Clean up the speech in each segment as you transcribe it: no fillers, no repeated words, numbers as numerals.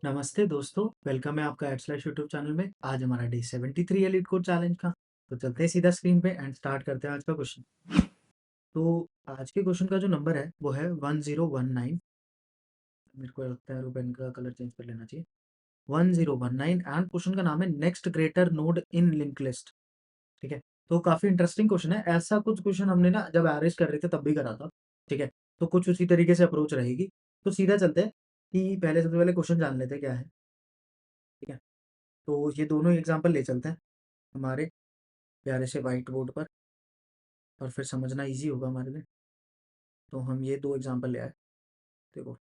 नमस्ते दोस्तों, वेलकम है आपका @/ यूट्यूब चैनल में। आज हमारा डे 73 है लीड कोड चैलेंज का। तो चलते हैं सीधा स्क्रीन पे एंड स्टार्ट करते हैं आज का क्वेश्चन। तो आज के क्वेश्चन का जो नंबर है वो है 1019। मेरे को लगता है पेन का कलर चेंज कर लेना चाहिए। 1019 एंड क्वेश्चन का नाम है next greater node in link list. ठीक है, तो काफी इंटरेस्टिंग क्वेश्चन है। ऐसा कुछ क्वेश्चन हमने ना जब एवरेज कर रहे थे तब भी करा था। ठीक है, तो कुछ उसी तरीके से अप्रोच रहेगी। तो सीधा चलते हैं कि पहले सबसे पहले क्वेश्चन जान लेते हैं क्या है। ठीक है, तो ये दोनों एग्जाम्पल ले चलते हैं हमारे प्यारे से व्हाइट बोर्ड पर, और फिर समझना इजी होगा हमारे लिए। तो हम ये दो एग्जांपल ले आए। देखो,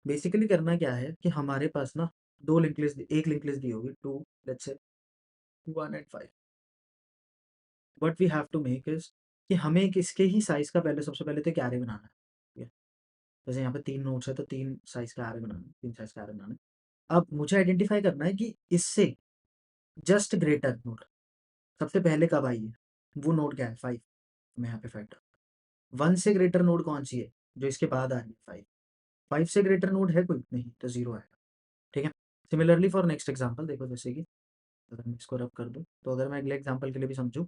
बेसिकली करना क्या है कि हमारे पास ना दो लिंक लिस्ट, एक लिंक लिस्ट दी होगी two, let's say 1 and 5। What we have to make is कि हमें एक इसके ही साइज का पहले सबसे पहले तो एक एरे बनाना है। ठीक है, जैसे यहाँ पे 3 नोड्स है तो 3 साइज का एरे बनाना है, 3 साइज का एरे बनाना है। अब मुझे आइडेंटिफाई करना है कि इससे जस्ट ग्रेटर नोड सबसे पहले कब आई है। वो नोड क्या है? 5। मैं यहाँ पे 5 डालता हूँ। 1 से ग्रेटर नोड कौन सी है जो इसके बाद आ रही है? 5। 5 से ग्रेटर नोड है कोई? नहीं, तो 0 आएगा। ठीक है, सिमिलरली फॉर नेक्स्ट एग्जांपल देखो, जैसे कि अगर मैं इसको रब कर दूं, तो अगर मैं अगले एग्जांपल के लिए भी समझूं,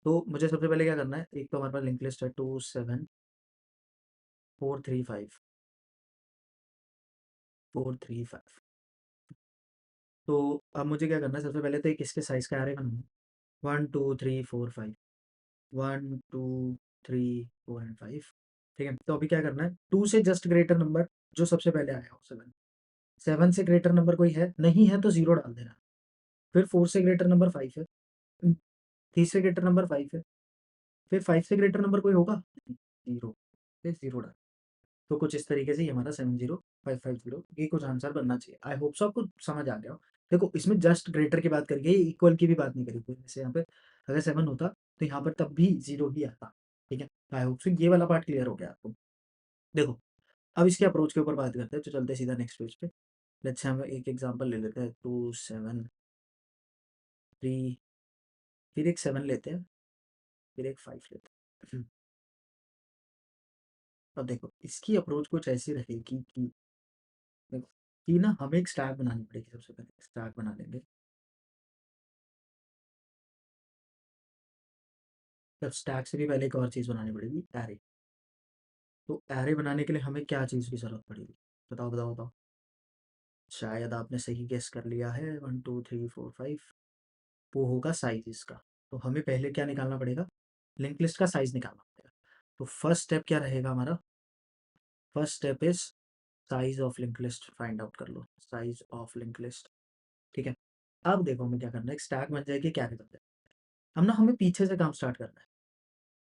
तो मुझे सबसे पहले क्या करना है। एक तो हमारे पास लिंक लिस्ट है 2 7 4 3 5 4 3 5। तो अब मुझे क्या करना है, सबसे पहले तो एक इसके साइज का एरे बनाना है। 1 2 3 4 5, 1 2 3 4 एंड 5। ठीक है, तो अभी क्या करना है, 2 से जस्ट ग्रेटर नंबर जो सबसे पहले आया हो 7। 7 से ग्रेटर नंबर कोई है? नहीं है, तो 0 डाल देना। फिर 4 से ग्रेटर नंबर 5 है। 3 से ग्रेटर नंबर 5 है। फिर 5 से ग्रेटर नंबर कोई होगा? नहीं, 0। फिर 0 डाल। तो कुछ इस तरीके से ये हमारा 70550 ये कुछ आंसर बनना चाहिए। आई होप सो आपको समझ आ गया हो। देखो, इसमें जस्ट ग्रेटर की बात करी है, इक्वल की भी बात नहीं करी कोई। जैसे यहाँ पे अगर 7 होता तो यहाँ पर तब भी 0 ही आता। ठीक है, आई होप सो ये वाला पार्ट क्लियर हो गया आपको। देखो, अब इसके अप्रोच के ऊपर बात करते हैं, तो चलते हैं सीधा नेक्स्ट पेज पे। लेट्स से हम एक एग्जांपल ले लेते हैं, 2 7 3, फिर एक 7 लेते हैं, फिर एक 5 लेते हैं। अब देखो, इसकी अप्रोच कुछ ऐसी रहेगी कि देखो कि ना हमें एक स्टैक बनानी पड़ेगी। सबसे पहले स्टैक बना लेंगे। तब स्टैक से भी पहले एक और चीज़ बनानी पड़ेगी, एरे। तो एरे बनाने के लिए हमें क्या चीज़ की ज़रूरत पड़ेगी? बताओ बताओ बताओ। शायद आपने सही गेस कर लिया है, 1 2 3 4 5। वो होगा साइज इसका। तो हमें पहले क्या निकालना पड़ेगा? लिंक लिस्ट का साइज निकालना पड़ेगा। तो फर्स्ट स्टेप क्या रहेगा हमारा? First step is size of link list find out कर लो, साइज ऑफ लिंक लिस्ट। ठीक है, अब देखो हमें क्या करना है। एक स्टैक बन जाएगी, क्या बन जाएगा। हम ना हमें पीछे से काम स्टार्ट करना है।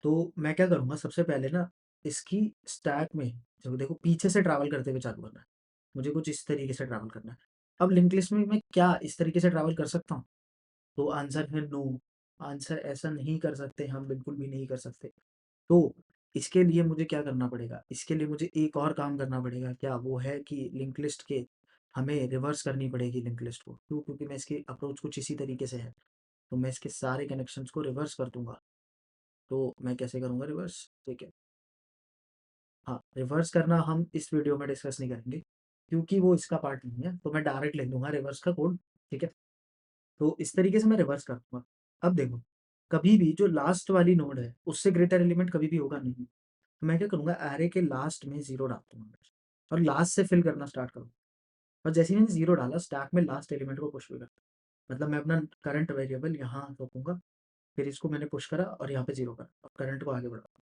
तो मैं क्या करूँगा, सबसे पहले ना इसकी स्टैक में जो देखो पीछे से ट्रैवल करते हुए चालू करना है। मुझे कुछ इस तरीके से ट्रैवल करना है। अब लिंक लिस्ट में मैं क्या इस तरीके से ट्रैवल कर सकता हूँ? तो आंसर है नो। आंसर ऐसा नहीं कर सकते हम, बिल्कुल भी नहीं कर सकते। तो इसके लिए मुझे क्या करना पड़ेगा? इसके लिए मुझे एक और काम करना पड़ेगा। क्या वो है कि लिंक लिस्ट के हमें रिवर्स करनी पड़ेगी लिंक लिस्ट को। क्यों? क्योंकि मैं इसकी अप्रोच कुछ इसी तरीके से है। तो मैं इसके सारे कनेक्शंस को रिवर्स कर दूंगा। तो मैं कैसे करूँगा रिवर्स? ठीक है, हाँ, रिवर्स करना हम इस वीडियो में डिस्कस नहीं करेंगे क्योंकि वो इसका पार्ट नहीं है। तो मैं डायरेक्ट लिख दूंगा रिवर्स का कोड। ठीक है, तो इस तरीके से मैं रिवर्स कर दूंगा। अब देखो, कभी भी जो लास्ट वाली नोड है उससे ग्रेटर एलिमेंट कभी भी होगा नहीं। तो मैं क्या करूंगा, एरे के लास्ट में 0 डाल दूंगा और लास्ट से फिल करना स्टार्ट करूँगा। और जैसे ही मैंने 0 डाला, स्टैक में लास्ट एलिमेंट को पुश भी कर, मतलब मैं अपना करंट वेरिएबल यहाँ रखूंगा। फिर इसको मैंने पुश करा और यहाँ पे 0 करा और करंट को आगे बढ़ा।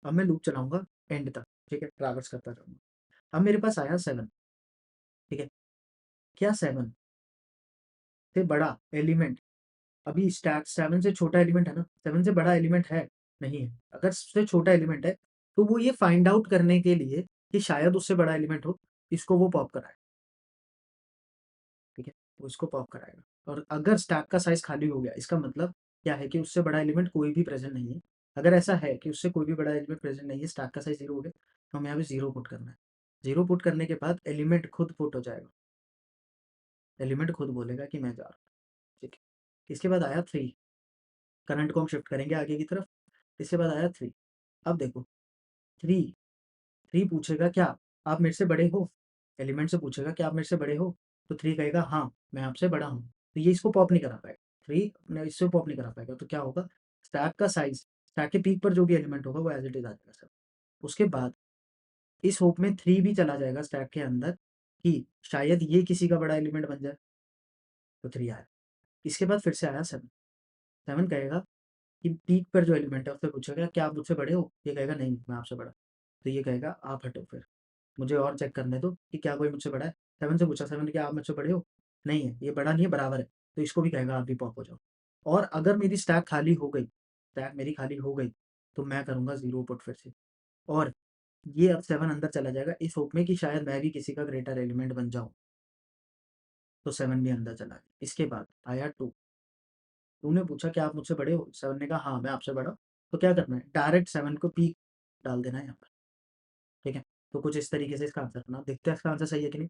अब मैं लूप चलाऊंगा एंड तक। ठीक है, ट्रैवर्स करता जाऊंगा। अब मेरे पास आया 7। ठीक है, क्या 7 से बड़ा एलिमेंट अभी स्टैक 7 से छोटा एलिमेंट है ना? 7 से बड़ा एलिमेंट है? नहीं है। अगर उससे छोटा एलिमेंट है तो वो ये फाइंड आउट करने के लिए कि शायद उससे बड़ा एलिमेंट हो, इसको वो पॉप कराए। ठीक है, वो इसको पॉप कराएगा। और अगर स्टैक का साइज खाली हो गया, इसका मतलब क्या है कि उससे बड़ा एलिमेंट कोई भी प्रेजेंट नहीं है। अगर ऐसा है कि उससे कोई भी बड़ा एलिमेंट प्रेजेंट नहीं है, स्टैक का साइज 0 हो गया, तो हमें यहाँ पे 0 पुट करना है। 0 पुट करने के बाद एलिमेंट खुद पुट हो जाएगा। एलिमेंट खुद बोलेगा कि मैं जा रहा हूँ। ठीक है, इसके बाद आया 3। करंट को हम शिफ्ट करेंगे आगे की तरफ। इसके बाद आया 3। अब देखो, 3 3 पूछेगा क्या आप मेरे से बड़े हो? एलिमेंट से पूछेगा कि आप मेरे से बड़े हो, तो 3 कहेगा हाँ, मैं आपसे बड़ा हूँ। तो ये इसको पॉप नहीं करा पाएगा, 3 ने इससे पॉप नहीं करा पाएगा, तो क्या होगा, स्टैक का साइज़, स्टैक के पीक पर जो भी एलिमेंट होगा वो एज़ इट इज़ आ जाएगा सब। उसके बाद इस होप में 3 भी चला जाएगा स्टैक के अंदर कि शायद ये किसी का बड़ा एलिमेंट बन जाए, तो 3 आया। इसके बाद फिर से आया 7, 7 कहेगा कि पीक पर जो एलिमेंट है उससे पूछेगा क्या आप मुझसे बड़े हो? ये कहेगा नहीं, मैं आपसे बड़ा। तो ये कहेगा आप हटो फिर, मुझे और चेक करने दो कि क्या कोई मुझसे बड़ा है। 7 से पूछा, 7 ने क्या आप मुझसे बड़े हो? नहीं है, ये बड़ा नहीं है, बराबर है। तो इसको भी कहेगा आप भी पॉप हो जाओ। और अगर मेरी स्टैक खाली हो गई, स्टैक मेरी खाली हो गई, तो मैं करूँगा 0 पुट फिर से। और ये अब 7 अंदर चला जाएगा इस होप में कि शायद मैं भी किसी का ग्रेटर एलिमेंट बन जाऊँ, तो 7 भी अंदर चला गया। इसके बाद आया 2, 2 ने पूछा क्या आप मुझसे बड़े हो? 7 ने कहा हाँ, मैं आपसे बड़ा हूँ। तो क्या करना है? डायरेक्ट 7 को पीक डाल देना है यहाँ पर, ठीक है? तो कुछ इस तरीके से इसका आंसर करना। देखते हैं इसका आंसर सही है कि नहीं।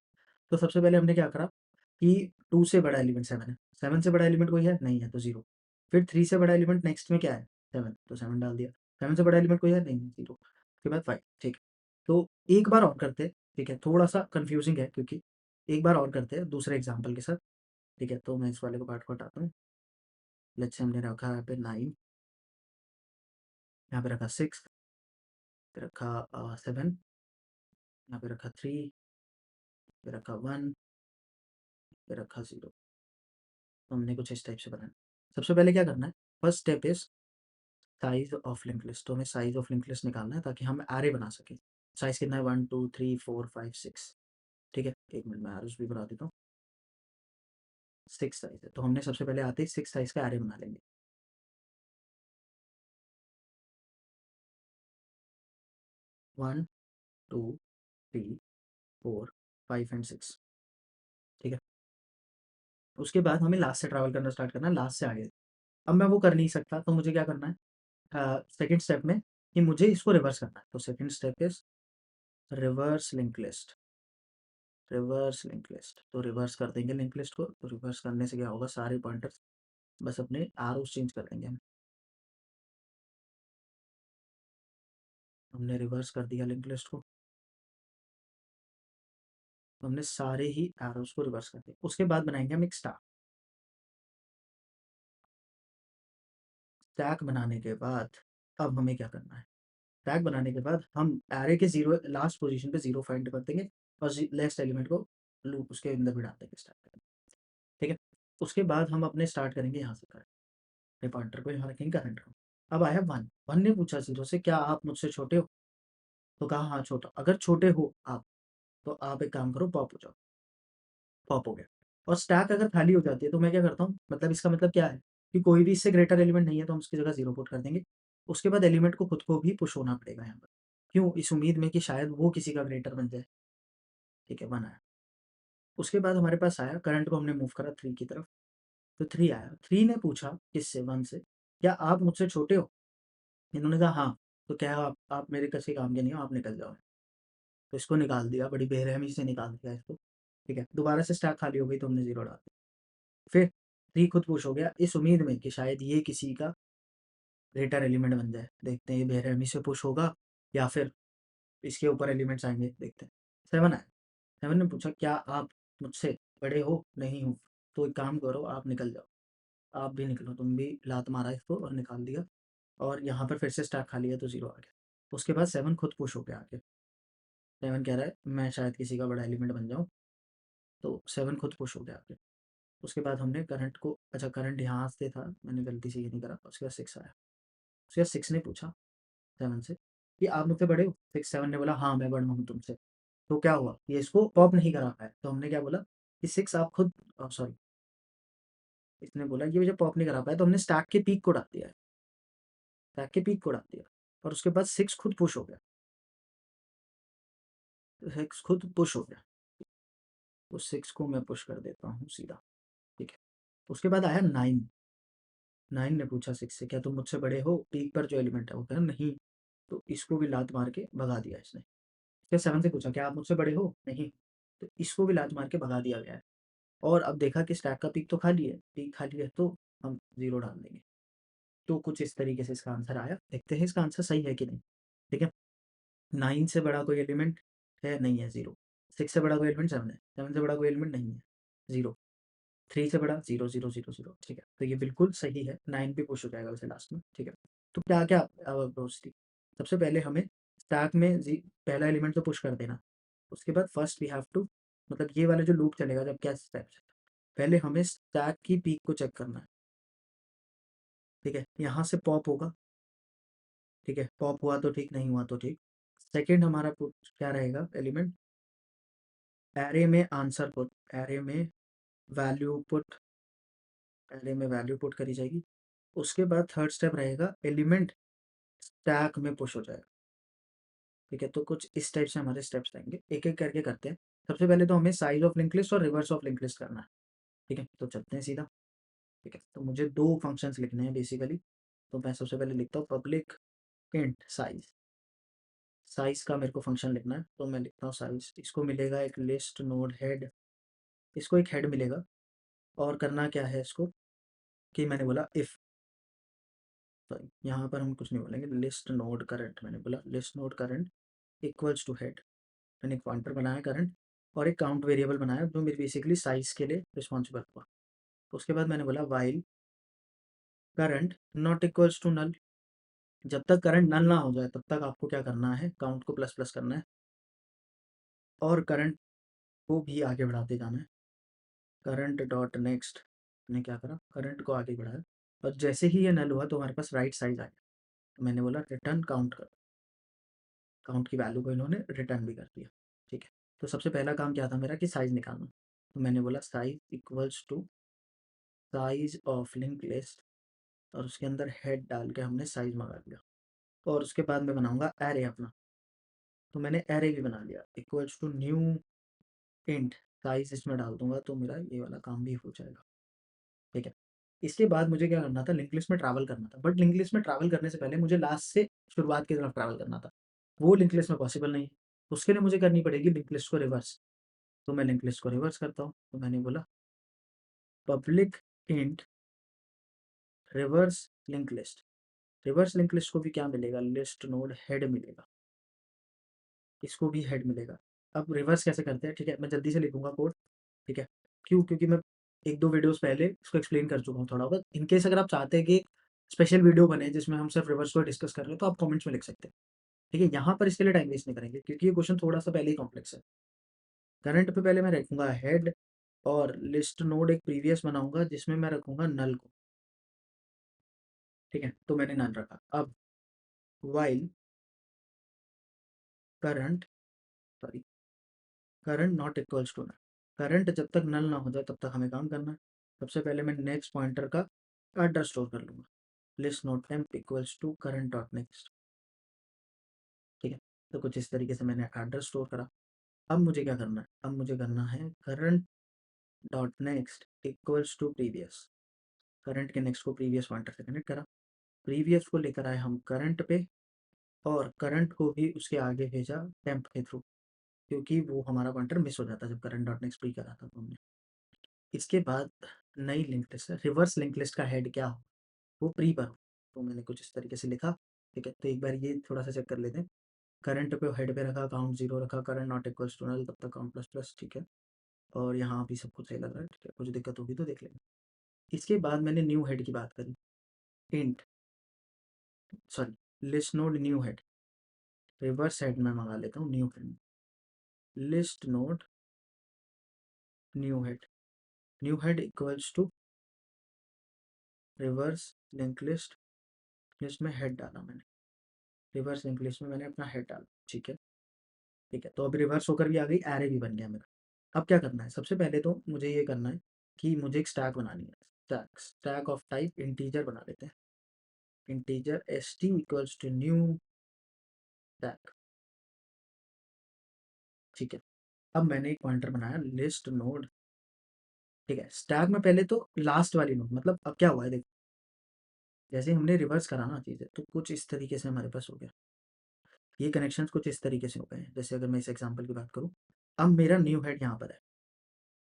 तो सबसे पहले हमने क्या करा कि 2 से बड़ा एलिमेंट 7 है, 7 से बड़ा एलिमेंट कोई है? नहीं है, तो 0। फिर 3 से बड़ा एलिमेंट नेक्स्ट में क्या है? 7, तो 7 डाल दिया। 7 से बड़ा एलिमेंट कोई है? नहीं है, 0। उसके बाद 5, ठीक है। तो एक बार और करते हैं, ठीक है? थोड़ा-सा कन्फ्यूज़िंग है क्योंकि एक बार और करते हैं दूसरे एग्ज़ाम्पल के साथ, ठीक है? तो मैं इस वाले को पार्ट को हटाता हूँ। लेट्स से हमने रखा है यहाँ पे 9, यहाँ पे रखा 6, पे रखा 7, यहाँ पे रखा 3, पे रखा 1, पे रखा 0। तो हमने कुछ इस टाइप से बनाया। सबसे पहले क्या करना है, first step is size of linked list. तो हमें साइज़ ऑफ लिंक्ड लिस्ट निकालना है ताकि हम एरे बना सकें। साइज़ कितना है 1, 2, 3, 4, 5, 6, ठीक है? 1 मिनट में एरोज़ भी बना देता हूँ। 6 साइज़ है, तो हमने सबसे पहले आते ही 6 साइज़ का एरे बना लेंगे। 1, 2, 3, 4, 5 एंड 6, ठीक है? उसके बाद हमें लास्ट से ट्रैवल करना स्टार्ट करना है, लास्ट से आगे। अब मैं वो कर नहीं सकता, तो मुझे क्या करना है, सेकंड स्टेप में कि मुझे इसको रिवर्स करना है। तो second step is reverse linked list, reverse linked list. तो रिवर्स कर देंगे लिंक्ड लिस्ट को। तो रिवर्स करने से क्या होगा, सारे पॉइंटर्स बस अपने एरोज़ चेंज कर देंगे हम। हमने रिवर्स कर दिया लिंक्ड लिस्ट को, तो हमने सारे ही एरोज़ को रिवर्स कर दिया। उसके बाद बनाएँगे हम एक स्टैक। स्टैक बनाने के बाद अब हमें क्या करना है, स्टैक बनाने के बाद हम एरे के 0 लास्ट पोज़ीशन पे 0 फाइंड कर देंगे और लास्ट एलिमेंट को लूप उसके अंदर भी डाल देंगे स्टैक में, ठीक है? उसके बाद हम अपने स्टार्ट करेंगे यहाँ से करंट, अपने पॉइंटर को यहाँ रखेंगे करंट को। अब आया 1, 1 ने पूछा 0 से क्या आप मुझसे छोटे हो? तो कहा हाँ छोटा। अगर छोटे हो आप, तो आप एक काम करो पॉप हो जाओ, पॉप हो गया। और स्टैक अगर खाली हो जाती है तो मैं क्या करता हूँ, मतलब इसका मतलब क्या है कि कोई भी इससे ग्रेटर एलिमेंट नहीं है तो हम उसकी जगह 0 पुट कर देंगे। उसके बाद एलिमेंट को खुद को भी पुश होना पड़ेगा यहाँ पर। क्यों? इस उम्मीद में कि शायद वो किसी का ग्रेटर बन जाए, ठीक है? 1 आया। उसके बाद हमारे पास आया करंट को हमने मूव करा 3 की तरफ, तो 3 आया। 3 ने पूछा किससे? 1 से, क्या आप मुझसे छोटे हो? इन्होंने कहा हाँ। तो क्या आप मेरे किसी काम के नहीं हो, आप निकल जाओ। तो इसको निकाल दिया, बड़ी बेरहमी से निकाल दिया इसको, ठीक है? दोबारा से स्टैक खाली हो गई तो हमने 0 डाल दिया। फिर 3 खुद पुश हो गया इस उम्मीद में कि शायद ये किसी का ग्रेटर एलिमेंट बन जाए। देखते हैं ये बेरहमी से पुश होगा या फिर इसके ऊपर एलिमेंट्स आएँगे, देखते हैं। 7 आया। 7 ने पूछा क्या आप मुझसे बड़े हो? नहीं हूँ। तो एक काम करो आप निकल जाओ। आप भी निकलो, तुम भी लात मारा इसको और निकाल दिया और यहाँ पर फिर से स्टैक खाली है तो 0 आ गया। उसके बाद 7 खुद पुश हो गया आगे। 7 कह रहा है मैं शायद किसी का बड़ा एलिमेंट बन जाऊँ, तो 7 खुद पुश हो गया आगे। उसके बाद हमने करंट को, अच्छा करंट यहाँ से था, मैंने गलती से ये नहीं करा। उसके बाद 6 आया। उसके बाद 6 ने पूछा 7 से कि आप मुझसे बड़े हो? 6 7 ने बोला हाँ, मैं बड़ा हूँ तुमसे। तो क्या हुआ? ये इसको पॉप नहीं करा पाया। तो हमने क्या बोला कि 6 आप खुद सॉरी, इसने बोला ये मुझे पॉप नहीं करा पाया, तो हमने स्टैक के पीक को डाल दिया है। स्टैक के पीक को डाल दिया और उसके बाद 6 खुद पुश हो गया। 6 खुद पुश हो गया। तो 6 को मैं पुश कर देता हूँ सीधा, ठीक है? उसके बाद आया 9। 9 ने पूछा 6 से क्या तुम मुझसे बड़े हो? पीक पर जो एलिमेंट है वो कह रहा नहीं। तो इसको भी लात मार के भगा दिया इसने। फिर 7 से पूछा क्या आप मुझसे बड़े हो? नहीं। तो इसको भी लात मार के भगा दिया गया है। और अब देखा कि स्टैक का पीक तो खाली है, पीक खाली है तो हम 0 डाल देंगे। तो कुछ इस तरीके से इसका आंसर आया। देखते हैं इसका आंसर सही है कि नहीं, ठीक है? 9 से बड़ा कोई एलिमेंट है? नहीं है, 0। 6 से बड़ा कोई एलिमेंट 7 है, 7 से बड़ा कोई एलिमेंट नहीं है, 0, 3 से बड़ा 0 0 0 0, ठीक है, तो ये बिल्कुल सही है, 9 भी पुश हो जाएगा वैसे लास्ट में, ठीक है। तो क्या क्या अप्रोच थी? सबसे पहले हमें स्टैक में पहला एलिमेंट तो पुश कर देना, उसके बाद फर्स्ट वी हैव टू, मतलब ये वाला जो लूप चलेगा जब क्या स्टेप्स, पहले हमें स्टैक की पीक को चेक करना है, ठीक है, यहाँ से पॉप होगा, ठीक है, पॉप हुआ तो ठीक, नहीं हुआ तो ठीक। सेकंड हमारा पुट क्या रहेगा एलिमेंट, एरे में आंसर पुट, एरे में वैल्यू पुट, एरे में वैल्यू पुट करी जाएगी। उसके बाद थर्ड स्टेप रहेगा एलिमेंट स्टैक में पुश हो जाएगा, ठीक है। तो कुछ इस टाइप से हमारे स्टेप्स रहेंगे, एक एक करके करते हैं। सबसे पहले तो हमें साइज ऑफ लिंक लिस्ट और रिवर्स ऑफ लिंक लिस्ट करना है, ठीक है, तो चलते हैं सीधा, ठीक है। तो मुझे दो फंक्शंस लिखने हैं बेसिकली, तो मैं सबसे पहले लिखता हूँ पब्लिक इंट साइज, साइज का मेरे को फंक्शन लिखना है, तो मैं लिखता हूँ साइज, इसको मिलेगा एक लिस्ट नोड हेड, इसको एक हेड मिलेगा, और करना क्या है इसको, कि मैंने बोला इफ़, सॉरी यहाँ पर हम कुछ नहीं बोलेंगे, लिस्ट नोड करंट, मैंने बोला list node current equals to head, मैंने एक पॉइंटर बनाया करंट, और एक काउंट वेरिएबल बनाया जो मेरी बेसिकली साइज के लिए रिस्पॉन्सिबल हुआ। उसके बाद मैंने बोला while current not equals to null, जब तक करंट नल ना हो जाए तब तक आपको क्या करना है, काउंट को प्लस प्लस करना है, और करंट को भी आगे बढ़ाते जाना है। करंट डॉट नेक्स्ट, मैंने क्या करा, करंट को आगे बढ़ाया, और जैसे ही ये नल हुआ तो हमारे पास राइट साइज आया, तो मैंने बोला रिटर्न काउंट कर, काउंट की वैल्यू को इन्होंने रिटर्न भी कर दिया, ठीक है। तो सबसे पहला काम क्या था मेरा, कि साइज निकालना, तो मैंने बोला size equals to size of link list, और उसके अंदर हेड डाल के हमने साइज मंगा लिया, और उसके बाद मैं बनाऊंगा एरे अपना, तो मैंने एरे भी बना लिया, equals to new int size इसमें डाल दूंगा, तो मेरा ये वाला काम भी हो जाएगा, ठीक है। इसके बाद मुझे क्या करना था, लिंक लिस्ट में ट्रैवल करना था, बट लिंक लिस्ट में ट्रैवल करने से पहले मुझे लास्ट से शुरुआत की तरफ ट्रैवल करना था, वो लिंक लिस्ट में पॉसिबल नहीं, उसके लिए मुझे करनी पड़ेगी लिंक लिस्ट को रिवर्स, तो मैं लिंक लिस्ट को रिवर्स करता हूँ, तो मैंने बोला public int reverse link list, reverse link list को भी क्या मिलेगा, लिस्ट नोड हेड मिलेगा, इसको भी हेड मिलेगा। अब रिवर्स कैसे करते हैं, ठीक है, मैं जल्दी से लिखूंगा कोड, ठीक है, क्यों, क्योंकि मैं एक दो वीडियोस पहले इसको एक्सप्लेन कर चुका हूँ थोड़ा बहुत, इनकेस अगर आप चाहते हैं कि स्पेशल वीडियो बने जिसमें हम सिर्फ रिवर्स को डिस्कस कर रहे हैं, तो आप कमेंट्स में लिख सकते हैं, ठीक है। यहाँ पर इसके लिए टाइम वेस्ट नहीं करेंगे क्योंकि ये क्वेश्चन थोड़ा सा पहले ही कॉम्प्लेक्स है। करंट पे पहले मैं रखूंगा हेड, और लिस्ट नोड एक प्रीवियस बनाऊंगा जिसमें मैं रखूंगा नल को, ठीक है, तो मैंने नल रखा। अब while current, sorry, current not equals to null, current जब तक नल ना हो जाए तब तक हमें काम करना है। सबसे पहले मैं नेक्स्ट पॉइंटर का एड्रेस स्टोर कर लूँगा, list node temp equals to current dot next, ठीक है। तो कुछ इस तरीके से मैंने एड्रेस स्टोर करा। अब मुझे क्या करना है, अब मुझे करना है current dot next equals to previous, current के नेक्स्ट को प्रीवियस पॉइंटर से कनेक्ट करा, प्रीवियस को लेकर आए हम करंट पे, और करंट को भी उसके आगे भेजा टेम्प के थ्रू, क्योंकि वो हमारा पॉइंटर मिस हो जाता जब करंट डॉट नेक्स्ट प्री करा था तो हमने। इसके बाद नई link list, reverse link list का हेड क्या हो, वो प्री पर हो, तो मैंने कुछ इस तरीके से लिखा, ठीक है। तो एक बार ये थोड़ा सा चेक कर लेते हैं, करंट पे हेड पे रखा काउंट 0 रखा, current not equals to null, तब तक काउंट प्लस प्लस, ठीक है, और यहाँ भी सब कुछ सही लग रहा है, ठीक है, कुछ दिक्कत होगी तो देख लेंगे। इसके बाद मैंने न्यू हेड की बात करी, int, sorry, list node new head, reverse head में मंगा लेता हूँ new head, list node new head, new head equals to reverse link list, list में हेड डाला मैंने, रिवर्स लिंक लिस्ट में मैंने अपना हेड डाला, ठीक है, ठीक है। तो अभी रिवर्स होकर भी आ गई, एरे भी बन गया मेरा। अब क्या करना है, सबसे पहले तो मुझे ये करना है कि मुझे एक स्टैक बनानी है, stack, stack of type integer बना लेते हैं, integer S T equals to new stack, ठीक है। अब मैंने एक पॉइंटर बनाया लिस्ट नोड, ठीक है, स्टैक में पहले तो लास्ट वाली नोड, मतलब अब क्या हुआ है देखो, जैसे हमने रिवर्स करा ना चीज़ें, तो कुछ इस तरीके से हमारे पास हो गया, ये कनेक्शंस कुछ इस तरीके से हो गए हैं। जैसे अगर मैं इस एग्जांपल की बात करूँ, अब मेरा न्यू हेड यहाँ पर है,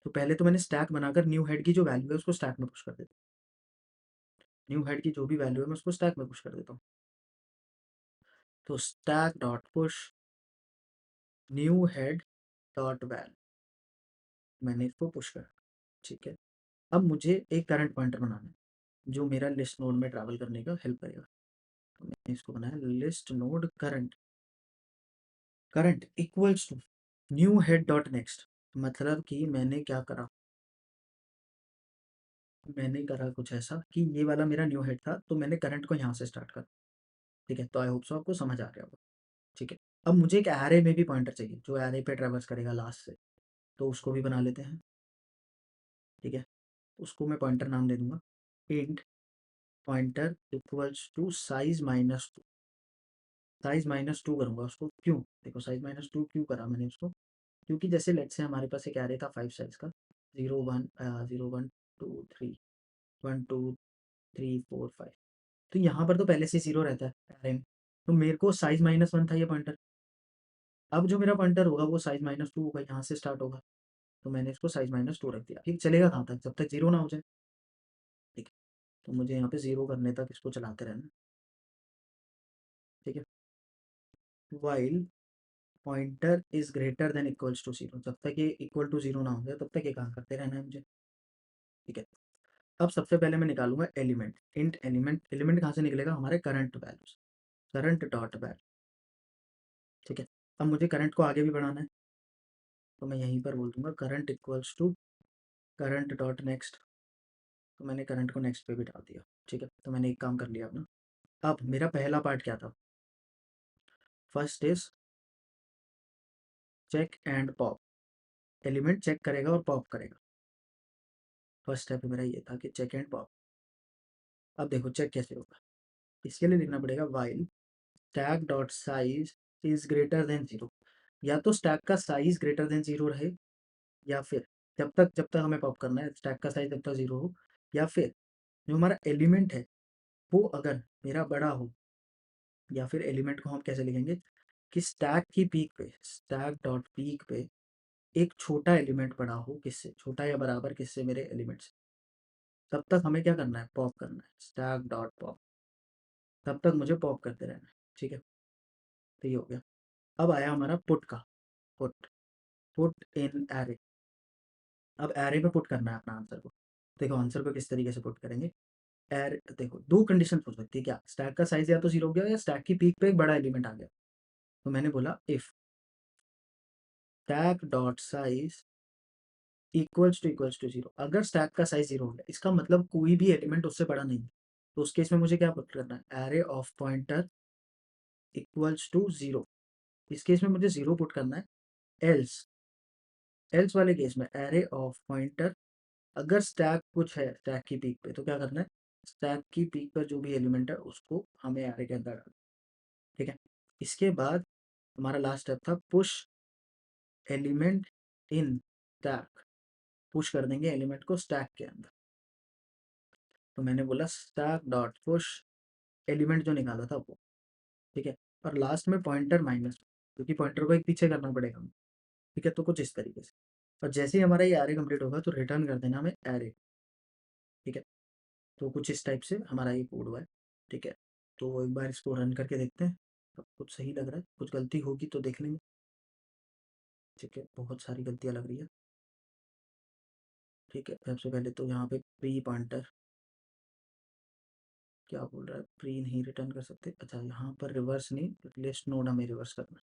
तो पहले तो मैंने स्टैक बनाकर न्यू हेड की जो वैल्यू है उसको स्टैक में पुश कर देता हूँ, न्यू हेड की जो भी वैल्यू है मैं उसको स्टैक में पुश कर देता हूँ, तो stack dot push new head dot val, मैंने इसको पुश कर, ठीक है। अब मुझे एक करंट पॉइंटर बनाना है जो मेरा लिस्ट नोड में ट्रैवल करने का हेल्प करेगा। तो मैंने इसको बनाया list node current, current equals to new head dot next. मतलब कि मैंने करा कुछ ऐसा कि ये वाला मेरा न्यू हेड था, तो मैंने करंट को यहाँ से स्टार्ट करा, ठीक है। तो आई होप सो आपको समझ आ गया होगा, ठीक है। अब मुझे एक एरे में भी पॉइंटर चाहिए जो एरे पे ट्रेवर्स करेगा लास्ट से, तो उसको भी बना लेते हैं, ठीक है। उसको मैं पॉइंटर नाम दे दूंगा इंट पॉइंटर इक्वल्स टू साइज-2। साइज-2 करूंगा उसको, क्यों? देखो साइज-2 क्यों करा मैंने उसको, क्योंकि जैसे लेट्स से हमारे पास एक एरे था 5 साइज का, 0 1 0 1 2 3 1 2 3 4 5, तो यहाँ पर तो पहले से 0 रहता है एरे में, तो मेरे को साइज-1 था ये पॉइंटर। अब जो मेरा पॉइंटर होगा वो साइज-2 होगा, यहाँ से स्टार्ट होगा, तो मैंने इसको साइज-2 रख दिया। ठीक, चलेगा कहाँ तक? जब तक 0 ना हो जाए, ठीक है। तो मुझे यहाँ पे 0 करने तक इसको चलाते रहना, ठीक है। While pointer is greater than equals to 0, जब तक ये इक्वल टू 0 ना हो जाए तब तक ये काम करते रहना है मुझे, ठीक है। अब सबसे पहले मैं निकालूंगा एलिमेंट, इंट एलिमेंट। एलिमेंट कहाँ से निकलेगा? हमारे current values, current dot value, ठीक है। अब मुझे करंट को आगे भी बढ़ाना है, तो मैं यहीं पर बोल दूंगा current equals to current dot next. तो मैंने करंट को नेक्स्ट पे भी डाल दिया, ठीक है। तो मैंने एक काम कर लिया अपना। अब मेरा पहला पार्ट क्या था? First is check and pop, element check करेगा और पॉप करेगा। फर्स्ट स्टेप मेरा ये था कि चेक एंड पॉप। अब देखो चेक कैसे होगा, इसके लिए लिखना पड़ेगा while stack dot size is greater then 0। या तो स्टैक का साइज ग्रेटर देन 0 रहे, या फिर जब तक हमें पॉप करना है स्टैक का साइज जब तक 0 हो, या फिर जो हमारा एलिमेंट है वो अगर मेरा बड़ा हो, या फिर एलिमेंट को हम कैसे लिखेंगे कि स्टैक की पीक पे, स्टैक डॉट पीक पे एक छोटा एलिमेंट बड़ा हो किससे, छोटा या बराबर किससे, मेरे एलिमेंट से। तब तक हमें क्या करना है? पॉप करना है, स्टैक डॉट पॉप। तब तक मुझे पॉप करते रहना है, ठीक है। तो ये हो गया। अब आया हमारा पुट का, पुट पुट इन एरे। अब एरे में पुट करना है अपना आंसर को। देखो आंसर को किस तरीके से पुट करेंगे। एर देखो दो कंडीशन हो सकती है क्या, स्टैक का साइज या तो 0 हो गया या स्टैक की पीक पे एक बड़ा एलिमेंट आ गया। तो मैंने बोला if stack dot size equals to 0, अगर स्टैक का साइज 0 हो गया, इसका मतलब कोई भी एलिमेंट उससे बड़ा नहीं है, तो उस केस में मुझे क्या पुट करना है? Array of pointer equals to 0। इस केस में मुझे 0 पुट करना है। एल्स एल्स वाले केस में एरे ऑफ पॉइंटर, अगर स्टैक कुछ है स्टैक की पीक पे, तो क्या करना है? स्टैक की पीक पर जो भी एलिमेंट है उसको हमें एरे के अंदर डालना, ठीक है। इसके बाद हमारा लास्ट स्टेप था push element in stack, push कर देंगे एलिमेंट को स्टैक के अंदर। तो मैंने बोला स्टैक डॉट पुश एलिमेंट जो निकाला था वो, ठीक है। और लास्ट में पॉइंटर माइनस, क्योंकि पॉइंटर को एक पीछे करना पड़ेगा, ठीक है। तो कुछ इस तरीके से, और जैसे ही हमारा ये एरे कंप्लीट होगा तो रिटर्न कर देना हमें एरे, ठीक है। तो कुछ इस टाइप से हमारा ये कोड हुआ है, ठीक है। तो एक बार इसको रन करके देखते हैं, सब कुछ सही लग रहा है, कुछ गलती होगी तो देख लेंगे, ठीक है। बहुत सारी गलतियाँ लग रही है, ठीक है। सबसे पहले तो यहाँ पे प्री पॉइंटर क्या बोल रहा है, प्री नहीं रिटर्न कर सकते। अच्छा यहाँ पर रिवर्स नहीं, लिस्ट नोड हमें रिवर्स करना है,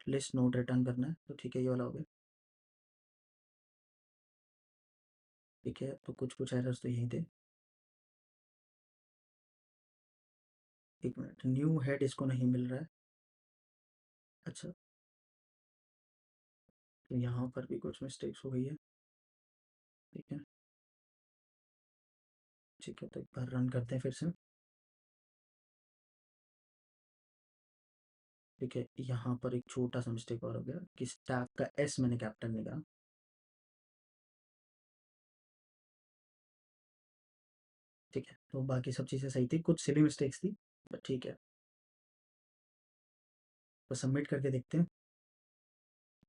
लिस्ट नोड रिटर्न करना है, तो ठीक है ये वाला हो गया, ठीक है। तो कुछ कुछ एरर्स तो यही थे। एक मिनट, न्यू हेड इसको नहीं मिल रहा है, अच्छा। तो यहाँ पर भी कुछ मिस्टेक्स हो गई है, ठीक है, ठीक है। तो एक बार रन करते हैं फिर से, ठीक है। यहाँ पर एक छोटा सा मिस्टेक और हो गया कि स्टैक का एस मैंने कैपिटल नहीं करा, ठीक है। तो बाकी सब चीज़ें सही थी, कुछ सिली मिस्टेक्स थी, बट ठीक है। तो सबमिट करके देखते हैं,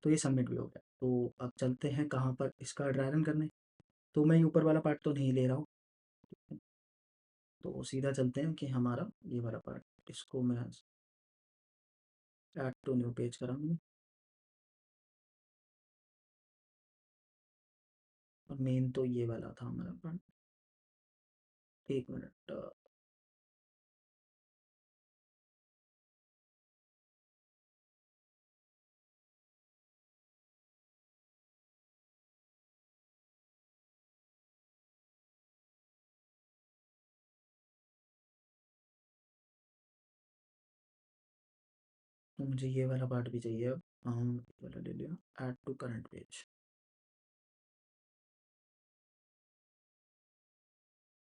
तो ये सबमिट भी हो गया। तो अब चलते हैं कहाँ पर इसका ड्राई रन करने। तो मैं ऊपर वाला पार्ट तो नहीं ले रहा हूँ, तो सीधा चलते हैं कि हमारा ये वाला पार्ट, इसको मैं ऐड टू न्यू पेज कराऊंगी, मेन तो ये वाला था हमारा फ्रंट। एक मिनट, तो मुझे ये वाला पार्ट भी चाहिए अब। ये वाला ले लिया, ऐड टू करंट पेज।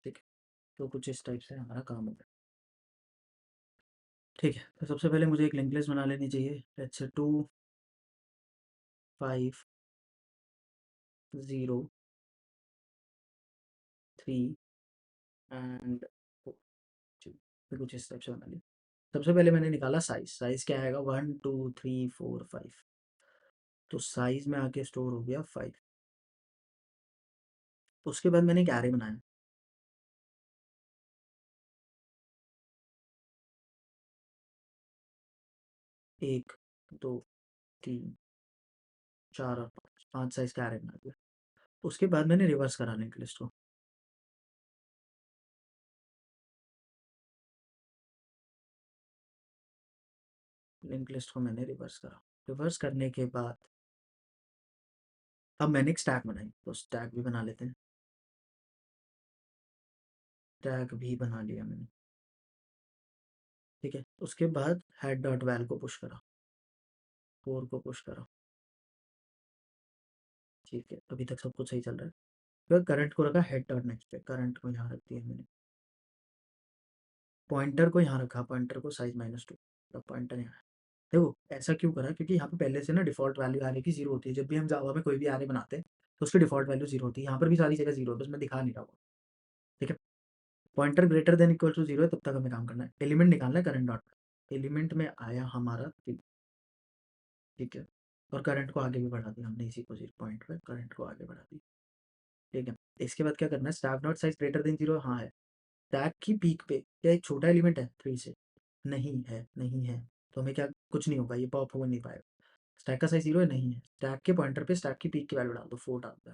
ठीक है, तो कुछ इस टाइप से हमारा काम हो गया। ठीक है, तो सबसे पहले मुझे एक लिंक लिस्ट बना लेनी चाहिए। Let's say 2 5 0 3 and 4 2। तो कुछ इस टाइप से बना लिया। सबसे पहले मैंने निकाला साइज। साइज क्या आएगा, 1 2 3 4 5। तो साइज में आके स्टोर हो गया 5। उसके बाद मैंने एक एरे बनाया। 1 2 3 4 और 5 साइज का एरे बना दिया। उसके बाद मैंने रिवर्स करा लिंक लिस्ट को। लिंक लिस्ट को मैंने रिवर्स करा। रिवर्स करने के बाद अब मैंने एक स्टैक बनाई, तो स्टैक भी बना लेते हैं। स्टैक भी बना लिया मैंने। ठीक है, उसके बाद हेड डॉट वैल को पुश करा, 4 को पुश करा। ठीक है, अभी तक सब कुछ सही चल रहा है। फिर करंट को रखा हेड डॉट नेक्स्ट पे, करंट को यहाँ रख दिया मैंने। पॉइंटर को यहाँ रखा, पॉइंटर को साइज -2। तो पॉइंटर यहाँ है। देखो ऐसा क्यों करा, क्योंकि यहाँ पे पहले से ना डिफॉल्ट वैल्यू एरे की जीरो होती है। जब भी हम जावा में कोई भी एरे बनाते हैं तो उसकी डिफॉल्ट वैल्यू जीरो होती है। यहाँ पर भी सारी जगह जीरो है, बस मैं दिखा नहीं रहा हूँ। ठीक है, pointer greater than equal to zero है, तब तक हमें काम करना है। एलिमेंट निकालना है करंट डॉट। एलिमेंट में आया हमारा 3। ठीक है, और करंट को आगे भी बढ़ा दिया हमने इसी पोजीशन पॉइंट पे, करंट को आगे बढ़ा दिया। ठीक है, इसके बाद क्या करना है, stack dot size greater than zero, हाँ है। स्टैक की पीक पे क्या एक छोटा एलिमेंट है 3 से, नहीं है, नहीं है। तो हमें क्या, कुछ नहीं होगा, ये पॉप हो नहीं पाएगा। स्टैक का साइज जीरो है, नहीं है। स्टैक के पॉइंटर पे स्टैक की पीक की वैल्यू डाल दो, 4 डाल दो।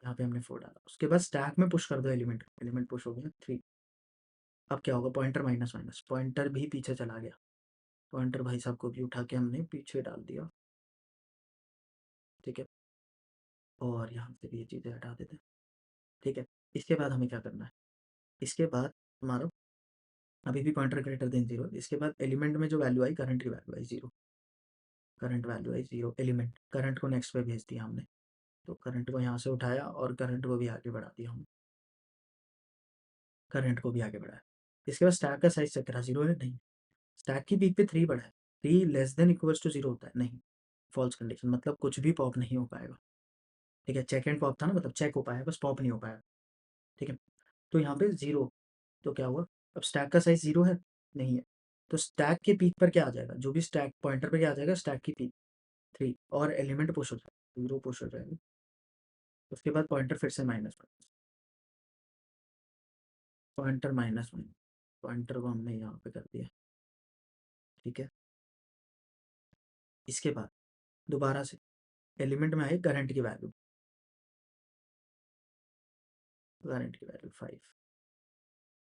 यहाँ पे हमने 4 डाला। उसके बाद स्टैक में पुश कर दो एलिमेंट, एलिमेंट पुश हो गया 3। अब क्या होगा, पॉइंटर माइनस माइनस, पॉइंटर भी पीछे चला गया। पॉइंटर भाई साहब को भी उठा के हमने पीछे डाल दिया। ठीक है, और यहाँ से भी ये चीज़ें हटा देते हैं। ठीक है, इसके बाद हमें क्या करना है, इसके बाद हमारा अभी भी पॉइंटर ग्रेटर देन जीरो। इसके बाद एलिमेंट में जो वैल्यू आई, करंट की वैल्यू आई जीरो। करंट वैल्यू आई जीरो, एलिमेंट करंट को नेक्स्ट पे भेज दिया हमने। तो करंट को यहाँ से उठाया और करंट को भी आगे बढ़ा दिया हमने। करंट को भी आगे बढ़ाया। इसके बाद स्टैक का साइज चेक करा, जीरो है, नहीं। स्टैक की पीक पे 3 बढ़ा है, 3 less than equals to zero होता है, नहीं। फॉल्स कंडीशन, मतलब कुछ भी पॉप नहीं हो पाएगा। ठीक है, चेक एंड पॉप था ना, मतलब चेक हो पाया, बस पॉप नहीं हो पाया। ठीक है, तो यहाँ पे जीरो। तो क्या हुआ, अब स्टैक का साइज जीरो है, नहीं है। तो स्टैक के पीक पर क्या आ जाएगा, जो भी स्टैक पॉइंटर पे क्या आ जाएगा, स्टैक की पीक 3, और एलिमेंट पुश हो जाएगा, जीरो पुश हो जाएगा। उसके बाद पॉइंटर फिर से माइनस, पॉइंटर -1। पॉइंटर को हमने यहाँ पे कर दिया। ठीक है, इसके बाद दोबारा से एलिमेंट में आई करंट की वैल्यू, करंट की वैल्यू 5।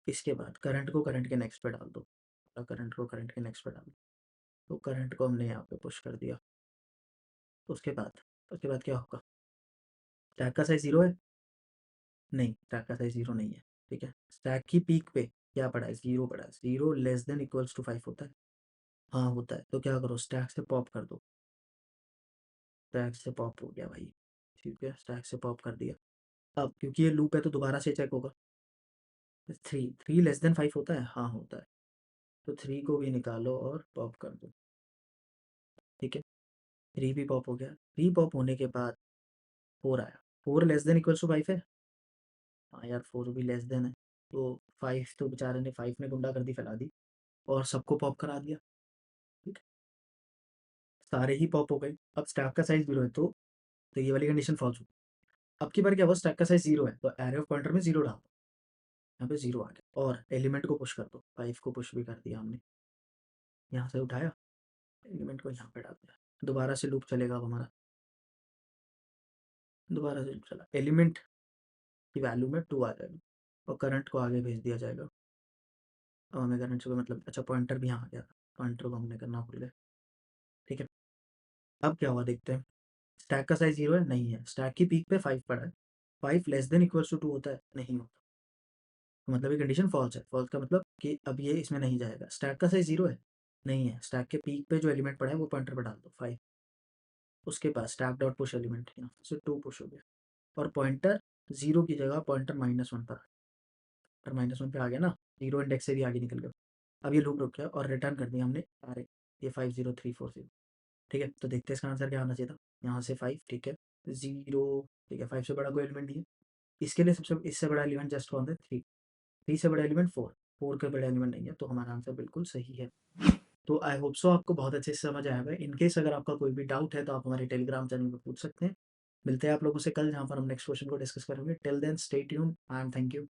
इसके बाद करंट को करंट के नेक्स्ट पे डाल दो, करंट को करंट के नेक्स्ट पे डाल दो। तो करंट को हमने यहाँ पे पुश कर दिया। उसके बाद क्या होगा, स्टैक का साइज जीरो है, नहीं, स्टैक का साइज जीरो नहीं है। ठीक है, स्टैक की पीक पे क्या पड़ा है, जीरो पड़ा है। Zero less than equals to 5 होता है, हाँ होता है। तो क्या करो, स्टैक से पॉप कर दो। स्टैक से पॉप हो गया भाई। ठीक है, स्टैक से पॉप कर दिया। अब क्योंकि ये लूप है तो दोबारा से चेक होगा। 3 लेस देन 5 होता है, हाँ होता है। तो 3 को भी निकालो और पॉप कर दो। ठीक है, 3 भी पॉप हो गया। 3 पॉप होने के बाद 4 आया। 4 लेस देन इक्वल्स टू 5 है, हाँ यार 4 भी लेस देन है। तो 5 तो बेचारे ने, 5 ने गुंडा कर दी, फैला दी, और सबको पॉप करा दिया। ठीक है, सारे ही पॉप हो गए। अब स्टैक का साइज जीरो है, तो ये वाली कंडीशन फॉल्स हो। अब की बार क्या हुआ, स्टैक का साइज जीरो है, तो एरे ऑफ पॉइंटर में जीरो डाल दो। यहाँ पे जीरो आ गया, और एलिमेंट को पुश कर दो। 5 को पुश भी कर दिया हमने, यहाँ से उठाया, एलिमेंट को यहाँ पे डाल दिया। दोबारा से लूप चलेगा अब हमारा। दोबारा से चला, एलिमेंट की वैल्यू में 2 आ जाएगा और करंट को आगे भेज दिया जाएगा। अब हमें करंट से कोई मतलब, अच्छा पॉइंटर भी यहाँ आ गया था, पॉइंटर को हमने करना भूल गए। ठीक है, अब क्या हुआ देखते हैं। स्टैक का साइज 0 है, नहीं है। स्टैक की पीक पे 5 पड़ा है, 5 लेस देन इक्वल्स टू 2 होता है, नहीं होता। तो मतलब ये कंडीशन फॉल्स है। फॉल्स का मतलब कि अब ये इसमें नहीं जाएगा। स्टैक का साइज 0 है, नहीं है। स्टैक के पीक पे जो एलिमेंट पड़ा है वो पॉइंटर पर डाल दो 5, उसके बाद स्टैक डॉट पुश एलिमेंट यहाँ से 2 पुश हो गया और पॉइंटर 0 की जगह पॉइंटर -1 पर -1 पे आ गया ना, 0 इंडेक्स से भी आगे निकल गया। अब ये लूप रुक गया और रिटर्न कर दिया हमने अरे ये 50340। ठीक है, तो देखते हैं इसका आंसर क्या आना चाहिए था। यहाँ से 5, ठीक है, 0, ठीक है, 5 से बड़ा कोई एलिमेंट नहीं है। इसके लिए सबसे इससे बड़ा एलिमेंट जस्ट कौन है, 3। 3 से बड़ा एलिमेंट 4, 4 के बड़ा एलिमेंट नहीं है, तो हमारा आंसर बिल्कुल सही है। तो आई होप सो आपको बहुत अच्छे से समझ आया होगा। इन केस अगर आपका कोई भी डाउट है तो आप हमारे टेलीग्राम चैनल पर पूछ सकते हैं। मिलते हैं आप लोगों से कल, जहाँ पर हम नेक्स्ट क्वेश्चन को डिस्कस करेंगे। Till then stay tuned and thank you.